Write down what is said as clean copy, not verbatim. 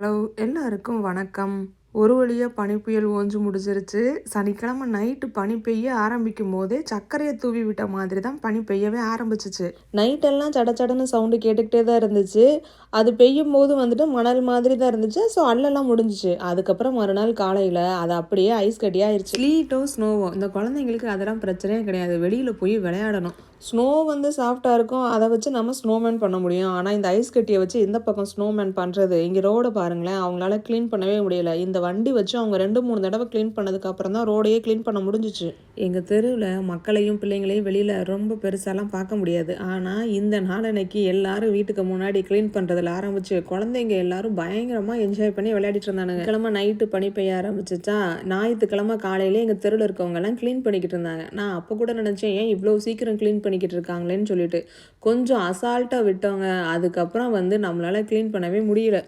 Hello, எல்லாருக்கும் வணக்கம். ஒரு வழியா பனி புயல் ஓஞ்சு முடிஞ்சிருச்சு. சனிக்கிழமை நைட்டு பனி பெய்ய ஆரம்பிக்கும் போதே சர்க்கரையை தூவி விட்ட மாதிரி தான் பனி பெய்யவே ஆரம்பிச்சிச்சு. நைட்டெல்லாம் சடச்சடன்னு சவுண்டு கேட்டுக்கிட்டே தான் இருந்துச்சு. அது பெய்யும் போது வந்துட்டு மணல் மாதிரி தான் இருந்துச்சு. ஸோ அல்லெல்லாம் முடிஞ்சிச்சு. அதுக்கப்புறம் மறுநாள் காலையில் அது அப்படியே ஐஸ் கட்டியாயிருச்சு. ஸ்லீட்டோ ஸ்னோவோ இந்த குழந்தைங்களுக்கு அதெல்லாம் பிரச்சனையே கிடையாது. வெளியில் போய் விளையாடணும். ஸ்னோ வந்து சாஃப்டாக இருக்கும். அதை வச்சு நம்ம ஸ்னோமேன் பண்ண முடியும். ஆனால் இந்த ஐஸ் கட்டியை வச்சு எந்த பக்கம் ஸ்னோமேன் பண்ணுறது? இங்கே ரோடை பாருங்களேன், அவங்களால க்ளீன் பண்ணவே முடியல. இந்த வண்டி வச்சு அவங்க 2-3 தடவை க்ளீன் பண்ணதுக்கப்புறம் தான் ரோடையே க்ளீன் பண்ண முடிஞ்சிச்சு. எங்கள் தெருவில் மக்களையும் பிள்ளைங்களையும் வெளியில் ரொம்ப பெருசாலாம் பார்க்க முடியாது. ஆனால் இந்த நாளன்னைக்கு எல்லாரும் வீட்டுக்கு முன்னாடி க்ளீன் பண்ணுறதுல ஆரம்பிச்சு குழந்தைங்க எல்லாரும் பயங்கரமாக என்ஜாய் பண்ணி விளையாடிட்டு இருந்தானுங்க. கிழமை நைட்டு பனி பெய்ய ஆரம்பிச்சிச்சா, ஞாயிற்றுக்கிழமை காலையிலே எங்கள் தெருவில் இருக்கவங்கெல்லாம் க்ளீன் பண்ணிக்கிட்டு இருந்தாங்க. நான் அப்போ கூட நினச்சேன், ஏன் இவ்வளோ சீக்கிரம் க்ளீன் பண்ணிக்கிட்டு இருக்காங்களேன்னு சொல்லிட்டு. கொஞ்சம் அசால்ட்டாக விட்டவங்க. அதுக்கப்புறம் வந்து நம்மளால் க்ளீன் பண்ணவே முடியல.